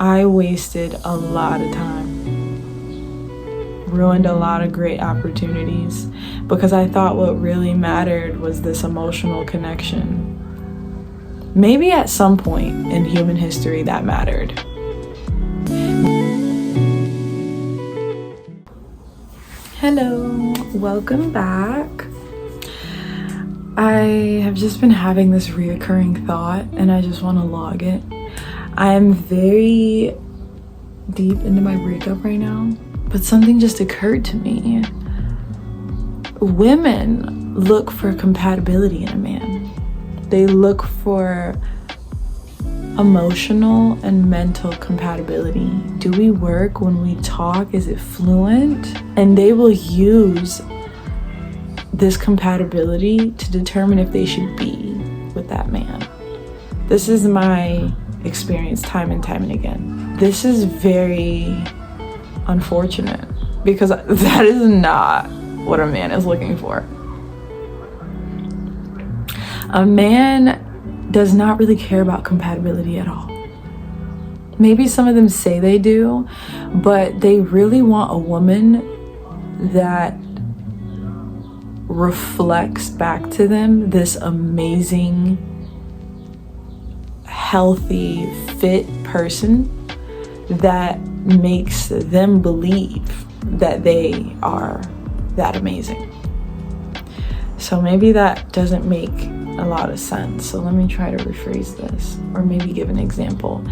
I wasted a lot of time, ruined a lot of great opportunities because I thought what really mattered was this emotional connection. Maybe at some point in human history that mattered. Hello, welcome back. I have just been having this reoccurring thought and I just want to log it. I am very deep into my breakup right now, but something just occurred to me. Women look for compatibility in a man. They look for emotional and mental compatibility. Do we work when we talk? Is it fluent? And they will use this compatibility to determine if they should be with that man. This is my experience time and time and again. This is very unfortunate because that is not what a man is looking for. A man does not really care about compatibility at all. Maybe some of them say they do, but they really want a woman that reflects back to them this amazing, healthy, fit person that makes them believe that they are that amazing. So maybe that doesn't make a lot of sense. So let me try to rephrase this, or maybe give an example.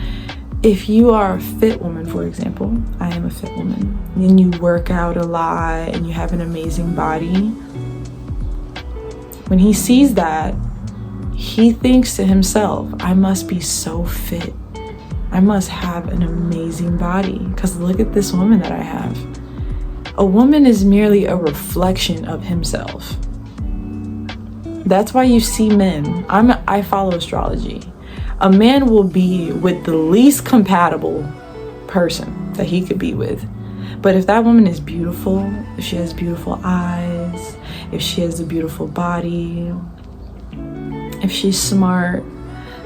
If you are a fit woman, for example, I am a fit woman, and you work out a lot and you have an amazing body, when he sees that, he thinks to himself, I must be so fit. I must have an amazing body because look at this woman that I have. A woman is merely a reflection of himself. That's why you see men. I follow astrology. A man will be with the least compatible person that he could be with. But if that woman is beautiful, if she has beautiful eyes, if she has a beautiful body, if she's smart,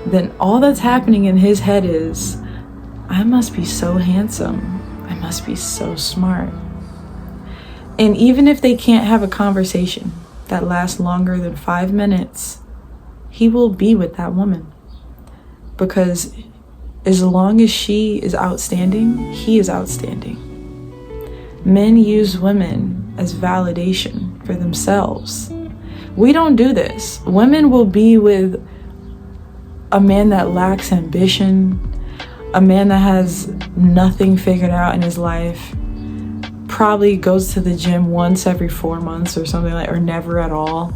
then all that's happening in his head is, I must be so handsome. I must be so smart. And even if they can't have a conversation that lasts longer than 5 minutes, he will be with that woman. Because as long as she is outstanding, he is outstanding. Men use women as validation for themselves. We don't do this. Women will be with a man that lacks ambition, a man that has nothing figured out in his life, probably goes to the gym once every 4 months or something like, or never at all,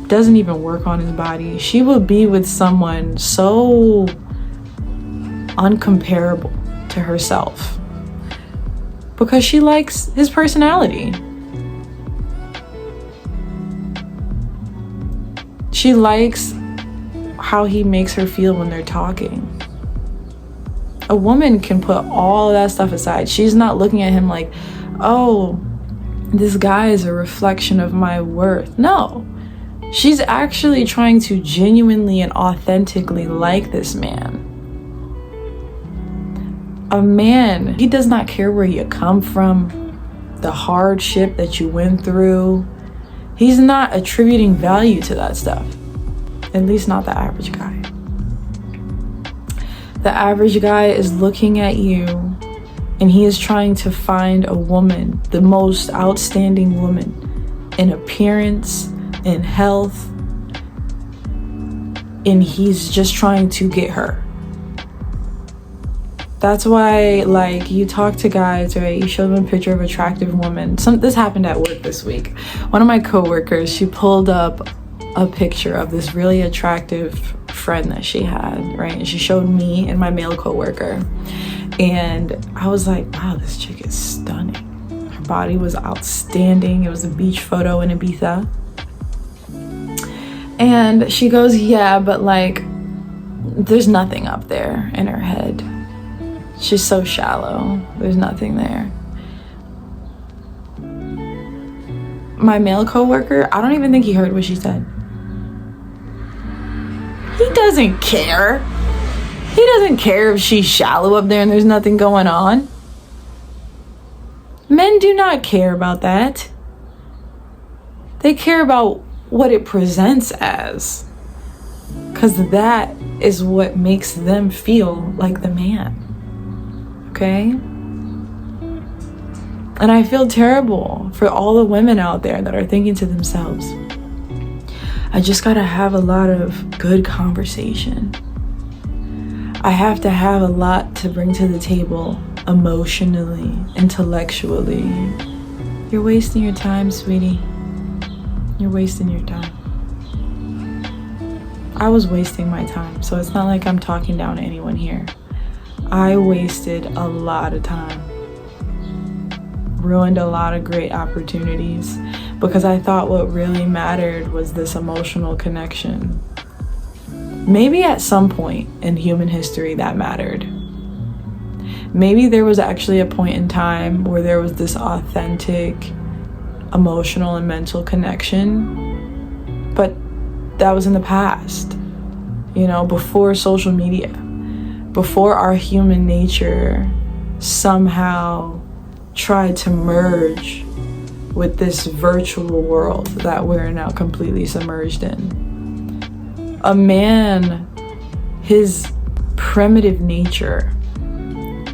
doesn't even work on his body. She will be with someone so uncomparable to herself because she likes his personality. She likes how he makes her feel when they're talking. A woman can put all of that stuff aside. She's not looking at him like, oh, this guy is a reflection of my worth. No, she's actually trying to genuinely and authentically like this man. A man, he does not care where you come from, the hardship that you went through. He's not attributing value to that stuff. At least not the average guy. The average guy is looking at you and he is trying to find a woman, the most outstanding woman in appearance, in health, and he's just trying to get her. That's why, like, you talk to guys, right? You show them a picture of an attractive woman. This happened at work this week. One of my coworkers, she pulled up a picture of this really attractive friend that she had, right? And she showed me and my male coworker. And I was like, wow, this chick is stunning. Her body was outstanding. It was a beach photo in Ibiza. And she goes, yeah, but like, there's nothing up there in her head. She's so shallow. There's nothing there. My male coworker, I don't even think he heard what she said. He doesn't care. He doesn't care if she's shallow up there and there's nothing going on. Men do not care about that. They care about what it presents as, because that is what makes them feel like the man. Okay? And I feel terrible for all the women out there that are thinking to themselves, I just gotta have a lot of good conversation. I have to have a lot to bring to the table emotionally, intellectually. You're wasting your time, sweetie. You're wasting your time. I was wasting my time, so it's not like I'm talking down to anyone here. I wasted a lot of time. Ruined a lot of great opportunities because I thought what really mattered was this emotional connection. Maybe at some point in human history that mattered. Maybe there was actually a point in time where there was this authentic emotional and mental connection, but that was in the past, before social media, before our human nature somehow tried to merge with this virtual world that we're now completely submerged in. A man, his primitive nature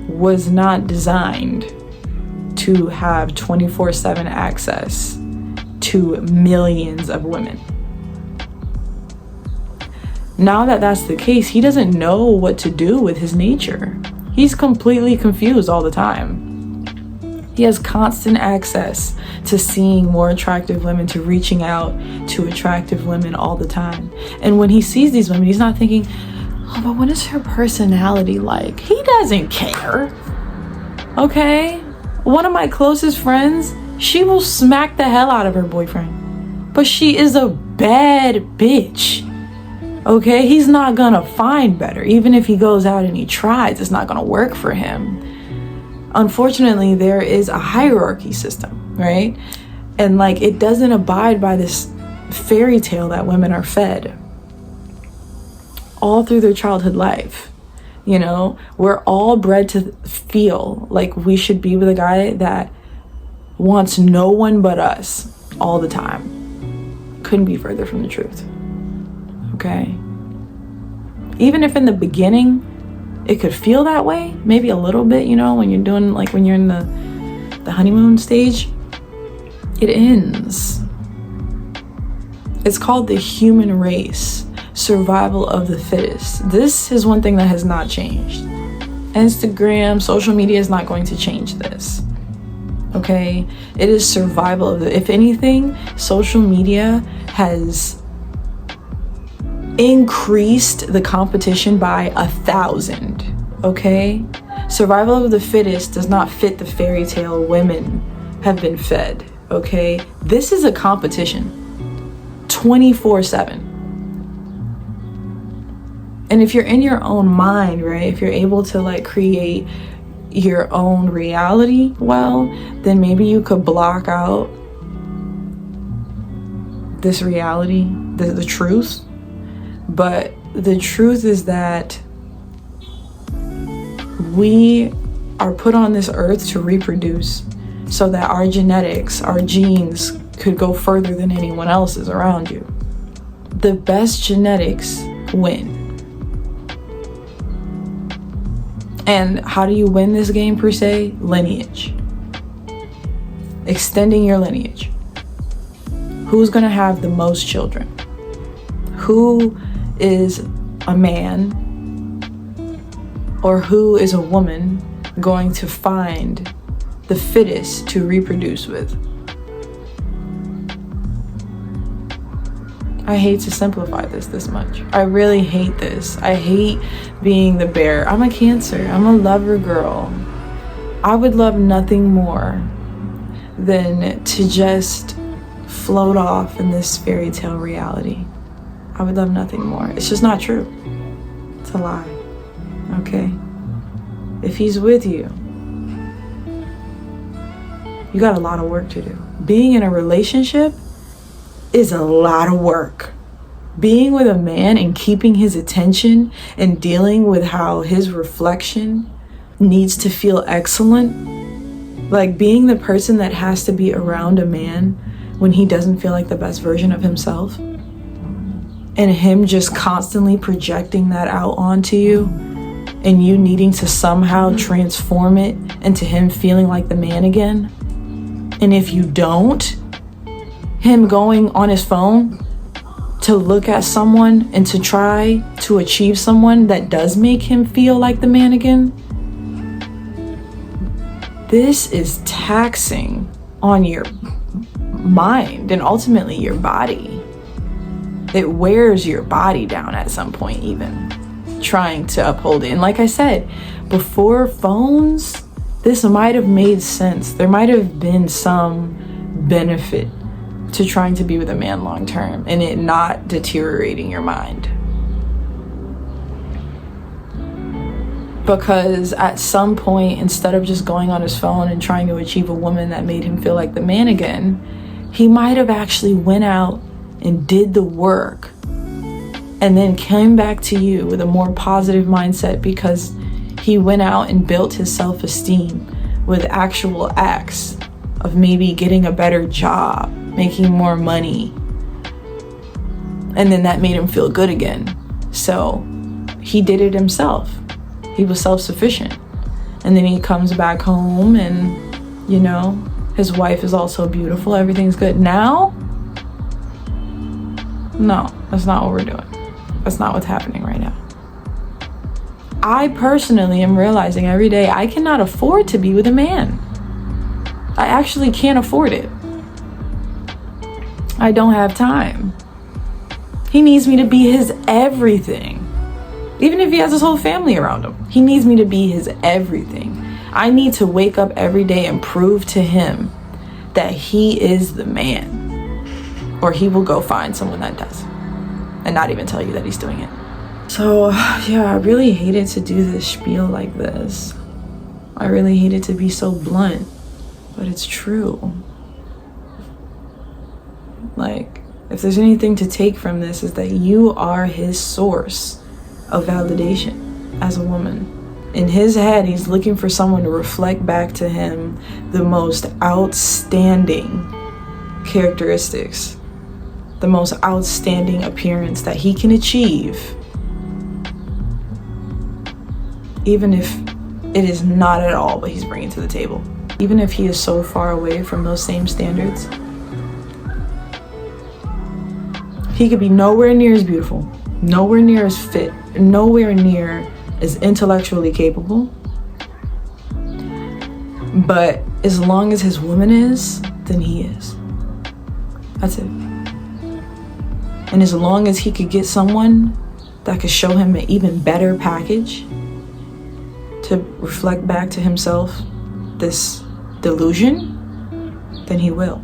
was not designed to have 24/7 access to millions of women. Now that that's the case, he doesn't know what to do with his nature. He's completely confused all the time. He has constant access to seeing more attractive women, to reaching out to attractive women all the time. And when he sees these women, he's not thinking, oh, but what is her personality like? He doesn't care. Okay? One of my closest friends, she will smack the hell out of her boyfriend. But she is a bad bitch. Okay? He's not gonna find better. Even if he goes out and he tries, it's not gonna work for him. Unfortunately, there is a hierarchy system, right? And it doesn't abide by this fairy tale that women are fed all through their childhood life. We're all bred to feel like we should be with a guy that wants no one but us all the time. Couldn't be further from the truth. Okay? Even if in the beginning it could feel that way, maybe a little bit, when you're doing, when you're in the honeymoon stage, it ends. It's called the human race, survival of the fittest. This is one thing that has not changed. Instagram, social media is not going to change this. Okay? It is survival of if anything, social media has increased the competition by 1,000. Okay? Survival of the fittest does not fit the fairy tale women have been fed. Okay? This is a competition 24/7. And if you're in your own mind, right, if you're able to create your own reality, well, then maybe you could block out this reality, the truth. But the truth is that we are put on this earth to reproduce so that our genetics, our genes could go further than anyone else's around you. The best genetics win. And how do you win this game per se? Lineage. Extending your lineage. Who's gonna have the most children? Who is a man or who is a woman going to find the fittest to reproduce with? I hate to simplify this much. I really hate this. I hate being the bear. I'm a Cancer. I'm a lover girl. I would love nothing more than to just float off in this fairy tale reality. I would love nothing more. It's just not true. It's a lie. Okay? If he's with you, you got a lot of work to do. Being in a relationship is a lot of work. Being with a man and keeping his attention and dealing with how his reflection needs to feel excellent, like being the person that has to be around a man when he doesn't feel like the best version of himself, and him just constantly projecting that out onto you, and you needing to somehow transform it into him feeling like the man again. And if you don't, him going on his phone to look at someone and to try to achieve someone that does make him feel like the man again. This is taxing on your mind and ultimately your body. It wears your body down at some point, even trying to uphold it. And like I said, before phones, this might have made sense. There might have been some benefit to trying to be with a man long term and it not deteriorating your mind. Because at some point, instead of just going on his phone and trying to achieve a woman that made him feel like the man again, he might have actually went out and did the work and then came back to you with a more positive mindset because he went out and built his self-esteem with actual acts of maybe getting a better job, making more money, and then that made him feel good again. So he did it himself. He was self-sufficient. And then he comes back home and, you know, his wife is also beautiful. Everything's good. Now, no, that's not what we're doing. That's not what's happening right now. I personally am realizing every day I cannot afford to be with a man. I actually can't afford it. I don't have time. He needs me to be his everything. Even if he has his whole family around him, he needs me to be his everything. I need to wake up every day and prove to him that he is the man, or he will go find someone that does and not even tell you that he's doing it. So yeah, I really hated to do this spiel like this. I really hated to be so blunt, but it's true. Like, if there's anything to take from this, is that you are his source of validation as a woman. In his head, he's looking for someone to reflect back to him the most outstanding characteristics, the most outstanding appearance that he can achieve, even if it is not at all what he's bringing to the table. Even if he is so far away from those same standards, he could be nowhere near as beautiful, nowhere near as fit, nowhere near as intellectually capable. But as long as his woman is, then he is. That's it. And as long as he could get someone that could show him an even better package to reflect back to himself this delusion, then he will.